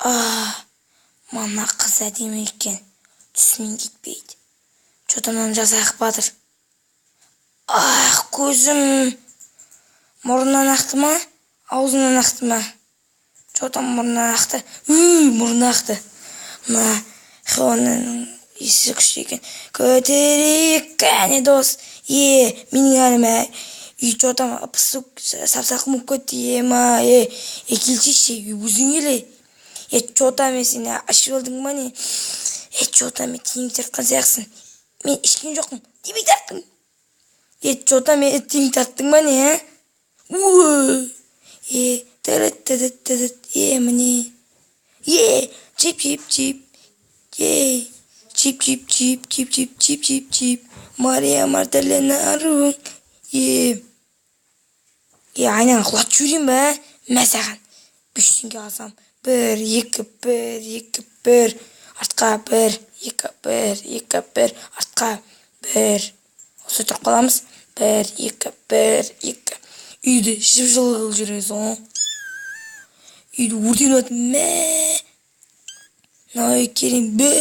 Мана қыз әдемі екен. Түсімен кетпейді. Жотамнан жасайық батыр. Көзім. Мұрнынан ақты ма? Аузынан ақты ма? Жотам мұрнынан ақты. Мұрнынан ақты. Мына Хионың есі күшті екен. Көтерейік, кәне дос. Менің әліме. Жотам сапсақ мұқ көтті. Келшеші, өзің еле. Жотам сені ашып алдың ба не? Жотам тиім тартқан сияқсың. Мен ішкен жоқпын. Демей тарттың. Жотам тиім тарттың ба не? Міне. Чип. Мария Мартелена аруың. Айнан құлат жүрейін бә. Мә саған. 3 теңге алсам. 1, 2, 1, 2, 1. Артқа 1, 2, 1, 2, 1. Артқа 1. Осы тұрып қаламыз. 1, 2, 1, 2. Үйді жып-жылы қылып жүресің. Үйді өртеніп жатыр. Мә. Мынау керем бе.